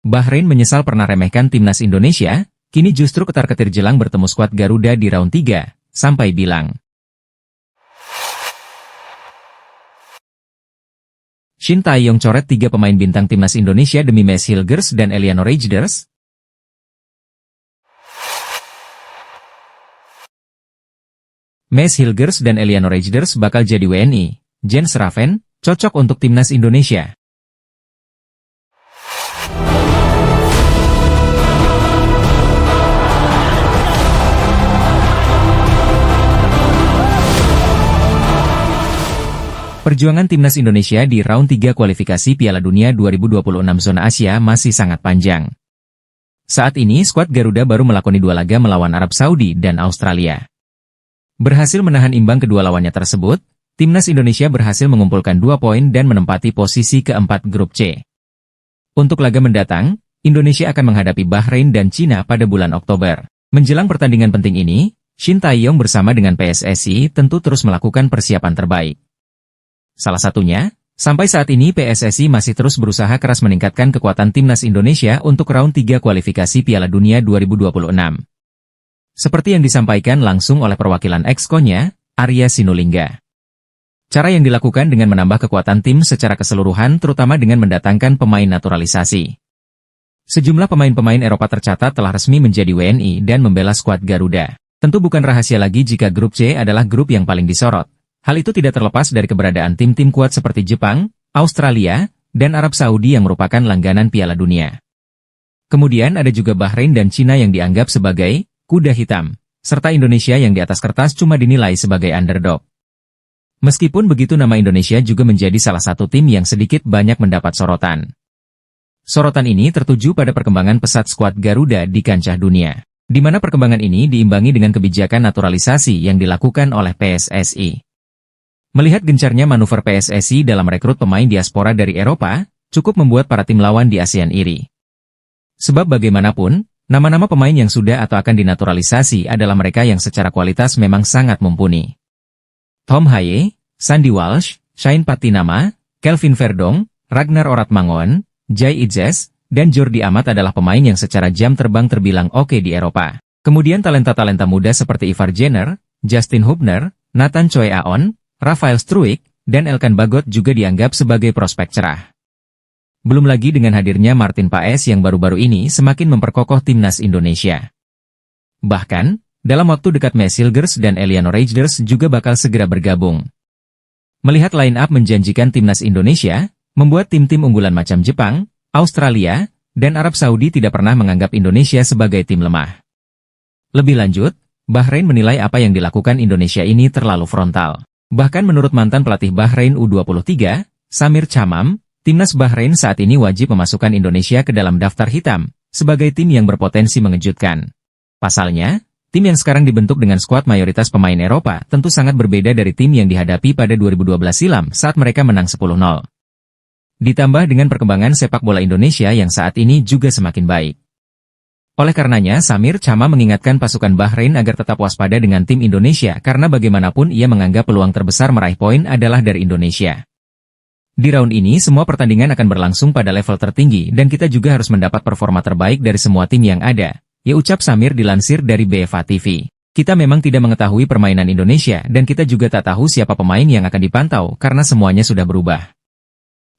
Bahrain menyesal pernah remehkan timnas Indonesia, kini justru ketar-ketir jelang bertemu skuad Garuda di round 3, sampai bilang. Shin Tae-yong coret 3 pemain bintang timnas Indonesia demi Mees Hilgers dan Eliano Rejders. Mees Hilgers dan Eliano Rejders bakal jadi WNI, Jens Raven, cocok untuk timnas Indonesia. Perjuangan timnas Indonesia di round 3 kualifikasi Piala Dunia 2026 zona Asia masih sangat panjang. Saat ini skuad Garuda baru melakoni 2 laga melawan Arab Saudi dan Australia. Berhasil menahan imbang kedua lawannya tersebut, timnas Indonesia berhasil mengumpulkan 2 poin dan menempati posisi keempat grup C. Untuk laga mendatang, Indonesia akan menghadapi Bahrain dan Cina pada bulan Oktober. Menjelang pertandingan penting ini, Shin Tae-yong bersama dengan PSSI tentu terus melakukan persiapan terbaik. Salah satunya, sampai saat ini PSSI masih terus berusaha keras meningkatkan kekuatan timnas Indonesia untuk round 3 kualifikasi Piala Dunia 2026. Seperti yang disampaikan langsung oleh perwakilan Exco-nya, Arya Sinulinga. Cara yang dilakukan dengan menambah kekuatan tim secara keseluruhan terutama dengan mendatangkan pemain naturalisasi. Sejumlah pemain-pemain Eropa tercatat telah resmi menjadi WNI dan membela skuad Garuda. Tentu bukan rahasia lagi jika grup C adalah grup yang paling disorot. Hal itu tidak terlepas dari keberadaan tim-tim kuat seperti Jepang, Australia, dan Arab Saudi yang merupakan langganan Piala Dunia. Kemudian ada juga Bahrain dan Cina yang dianggap sebagai kuda hitam, serta Indonesia yang di atas kertas cuma dinilai sebagai underdog. Meskipun begitu nama Indonesia juga menjadi salah satu tim yang sedikit banyak mendapat sorotan. Sorotan ini tertuju pada perkembangan pesat skuad Garuda di kancah dunia, di mana perkembangan ini diimbangi dengan kebijakan naturalisasi yang dilakukan oleh PSSI. Melihat gencarnya manuver PSSI dalam rekrut pemain diaspora dari Eropa, cukup membuat para tim lawan di ASEAN iri. Sebab bagaimanapun, nama-nama pemain yang sudah atau akan dinaturalisasi adalah mereka yang secara kualitas memang sangat mumpuni. Tom Haye, Sandy Walsh, Shane Patinama, Kelvin Verdong, Ragnar Oratmangon, Jai Idzes, dan Jordi Amat adalah pemain yang secara jam terbang terbilang oke di Eropa. Kemudian talenta-talenta muda seperti Ivar Jenner, Justin Hubner, Nathan Choi Aon, Rafael Struijk, dan Elkan Bagot juga dianggap sebagai prospek cerah. Belum lagi dengan hadirnya Martin Paes yang baru-baru ini semakin memperkokoh timnas Indonesia. Bahkan, dalam waktu dekat Mees Hilgers dan Eliano Rejders juga bakal segera bergabung. Melihat line-up menjanjikan timnas Indonesia, membuat tim-tim unggulan macam Jepang, Australia, dan Arab Saudi tidak pernah menganggap Indonesia sebagai tim lemah. Lebih lanjut, Bahrain menilai apa yang dilakukan Indonesia ini terlalu frontal. Bahkan menurut mantan pelatih Bahrain U23, Samir Chamam, timnas Bahrain saat ini wajib memasukkan Indonesia ke dalam daftar hitam, sebagai tim yang berpotensi mengejutkan. Pasalnya, tim yang sekarang dibentuk dengan skuad mayoritas pemain Eropa tentu sangat berbeda dari tim yang dihadapi pada 2012 silam saat mereka menang 10-0. Ditambah dengan perkembangan sepak bola Indonesia yang saat ini juga semakin baik. Oleh karenanya, Samir Chamam mengingatkan pasukan Bahrain agar tetap waspada dengan tim Indonesia karena bagaimanapun ia menganggap peluang terbesar meraih poin adalah dari Indonesia. Di round ini semua pertandingan akan berlangsung pada level tertinggi dan kita juga harus mendapat performa terbaik dari semua tim yang ada, ya ucap Samir dilansir dari BFA TV. Kita memang tidak mengetahui permainan Indonesia dan kita juga tak tahu siapa pemain yang akan dipantau karena semuanya sudah berubah.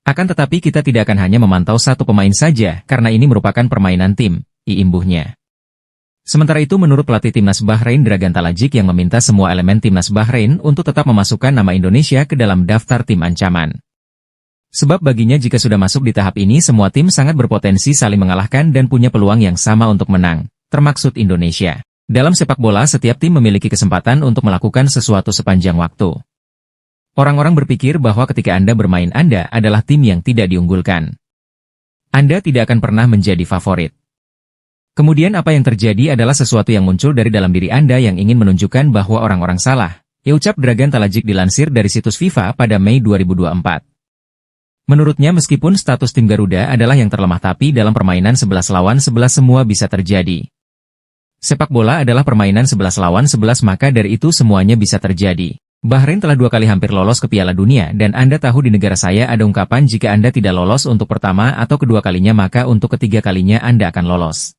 Akan tetapi kita tidak akan hanya memantau satu pemain saja karena ini merupakan permainan tim. Imbuhnya. Sementara itu menurut pelatih timnas Bahrain Dragan Talajik yang meminta semua elemen timnas Bahrain untuk tetap memasukkan nama Indonesia ke dalam daftar tim ancaman. Sebab baginya jika sudah masuk di tahap ini semua tim sangat berpotensi saling mengalahkan dan punya peluang yang sama untuk menang, termaksud Indonesia. Dalam sepak bola setiap tim memiliki kesempatan untuk melakukan sesuatu sepanjang waktu. Orang-orang berpikir bahwa ketika Anda bermain Anda adalah tim yang tidak diunggulkan. Anda tidak akan pernah menjadi favorit. Kemudian apa yang terjadi adalah sesuatu yang muncul dari dalam diri Anda yang ingin menunjukkan bahwa orang-orang salah, ya ucap Dragan Talajik dilansir dari situs FIFA pada Mei 2024. Menurutnya meskipun status tim Garuda adalah yang terlemah tapi dalam permainan 11 lawan 11 semua bisa terjadi. Sepak bola adalah permainan 11 lawan 11 maka dari itu semuanya bisa terjadi. Bahrain telah 2 kali hampir lolos ke Piala Dunia dan Anda tahu di negara saya ada ungkapan jika Anda tidak lolos untuk pertama atau kedua kalinya maka untuk ketiga kalinya Anda akan lolos.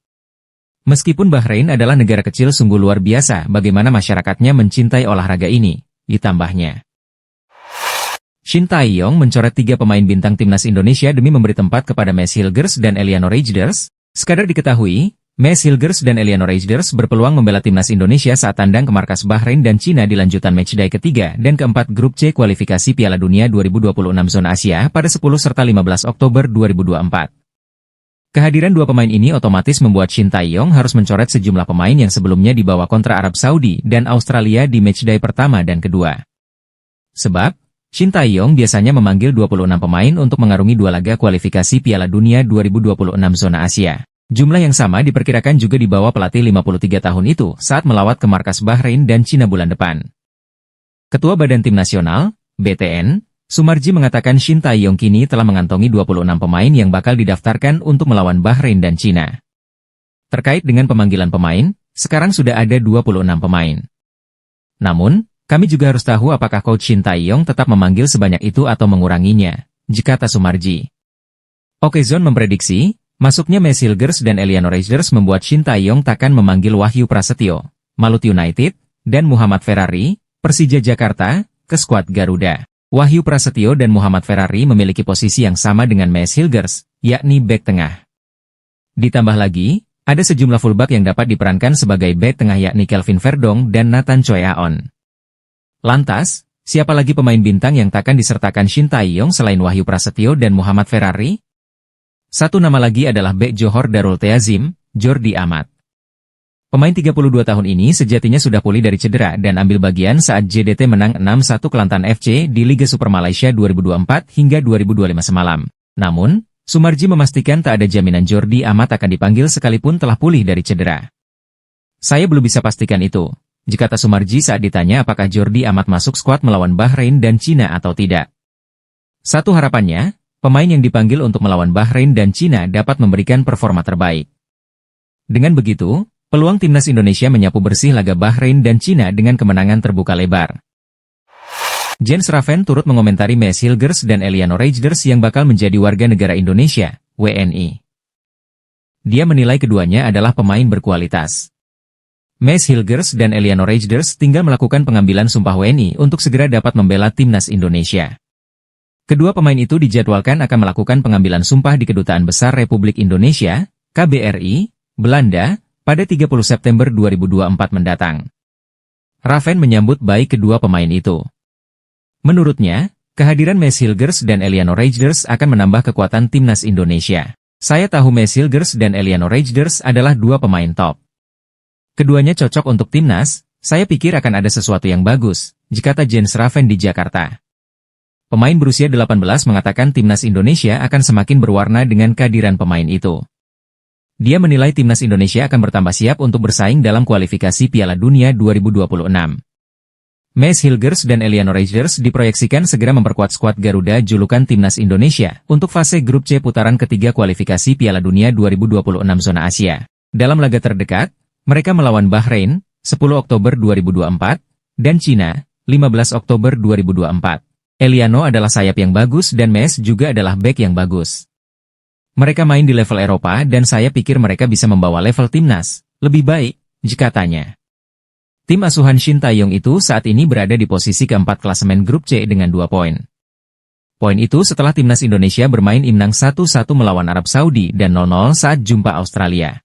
Meskipun Bahrain adalah negara kecil sungguh luar biasa bagaimana masyarakatnya mencintai olahraga ini, ditambahnya. Shin Tae-yong mencoret 3 pemain bintang timnas Indonesia demi memberi tempat kepada Maes Hilgers dan Eliano Reijers. Sekadar diketahui, Maes Hilgers dan Eliano Reijers berpeluang membela timnas Indonesia saat tandang ke markas Bahrain dan Cina di lanjutan matchday ketiga dan keempat grup C kualifikasi Piala Dunia 2026 zona Asia pada 10 serta 15 Oktober 2024. Kehadiran 2 pemain ini otomatis membuat Shin Tae-yong harus mencoret sejumlah pemain yang sebelumnya dibawa kontra Arab Saudi dan Australia di matchday pertama dan kedua. Sebab, Shin Tae-yong biasanya memanggil 26 pemain untuk mengarungi 2 laga kualifikasi Piala Dunia 2026 zona Asia. Jumlah yang sama diperkirakan juga dibawa pelatih 53 tahun itu saat melawat ke markas Bahrain dan Cina bulan depan. Ketua Badan Tim Nasional, BTN, Sumarji mengatakan Shin Tae-yong kini telah mengantongi 26 pemain yang bakal didaftarkan untuk melawan Bahrain dan Cina. Terkait dengan pemanggilan pemain, sekarang sudah ada 26 pemain. Namun, kami juga harus tahu apakah coach Shin Tae-yong tetap memanggil sebanyak itu atau menguranginya, kata Sumarji. Okezone memprediksi, masuknya Maes Hilgers dan Eliano Reijers membuat Shin Tae-yong takkan memanggil Wahyu Prasetyo, Malut United, dan Muhammad Ferrari, Persija Jakarta, ke skuad Garuda. Wahyu Prasetyo dan Muhammad Ferrari memiliki posisi yang sama dengan Maes Hilgers, yakni bek tengah. Ditambah lagi, ada sejumlah fullback yang dapat diperankan sebagai bek tengah yakni Kelvin Verdong dan Nathan Choi Aon. Lantas, siapa lagi pemain bintang yang takkan disertakan Shin Tae-yong selain Wahyu Prasetyo dan Muhammad Ferrari? Satu nama lagi adalah bek Johor Darul Teazim, Jordi Amat. Pemain 32 tahun ini sejatinya sudah pulih dari cedera dan ambil bagian saat JDT menang 6-1 Kelantan FC di Liga Super Malaysia 2024 hingga 2025 semalam. Namun, Sumarji memastikan tak ada jaminan Jordi Amat akan dipanggil sekalipun telah pulih dari cedera. Saya belum bisa pastikan itu, kata Sumarji saat ditanya apakah Jordi Amat masuk skuad melawan Bahrain dan Cina atau tidak. Satu harapannya, pemain yang dipanggil untuk melawan Bahrain dan Cina dapat memberikan performa terbaik. Dengan begitu, peluang timnas Indonesia menyapu bersih laga Bahrain dan Cina dengan kemenangan terbuka lebar. Jens Raven turut mengomentari Maes Hilgers dan Eliano Reijers yang bakal menjadi warga negara Indonesia, WNI. Dia menilai keduanya adalah pemain berkualitas. Maes Hilgers dan Eliano Reijers tinggal melakukan pengambilan sumpah WNI untuk segera dapat membela timnas Indonesia. Kedua pemain itu dijadwalkan akan melakukan pengambilan sumpah di Kedutaan Besar Republik Indonesia, KBRI, Belanda, pada 30 September 2024 mendatang. Raven menyambut baik kedua pemain itu. Menurutnya, kehadiran Maes Hilgers dan Eliano Reijers akan menambah kekuatan timnas Indonesia. Saya tahu Maes Hilgers dan Eliano Reijers adalah 2 pemain top. Keduanya cocok untuk timnas, saya pikir akan ada sesuatu yang bagus, kata Jens Raven di Jakarta. Pemain berusia 18 mengatakan timnas Indonesia akan semakin berwarna dengan kehadiran pemain itu. Dia menilai timnas Indonesia akan bertambah siap untuk bersaing dalam kualifikasi Piala Dunia 2026. Maes Hilgers dan Eliano Reijers diproyeksikan segera memperkuat skuad Garuda julukan timnas Indonesia untuk fase grup C putaran ketiga kualifikasi Piala Dunia 2026 zona Asia. Dalam laga terdekat, mereka melawan Bahrain, 10 Oktober 2024, dan Cina, 15 Oktober 2024. Eliano adalah sayap yang bagus dan Maes juga adalah bek yang bagus. Mereka main di level Eropa dan saya pikir mereka bisa membawa level timnas lebih baik, katanya. Tim asuhan Shin Tae-yong itu saat ini berada di posisi keempat klasemen grup C dengan 2 poin. Poin itu setelah timnas Indonesia bermain imbang 1-1 melawan Arab Saudi dan 0-0 saat jumpa Australia.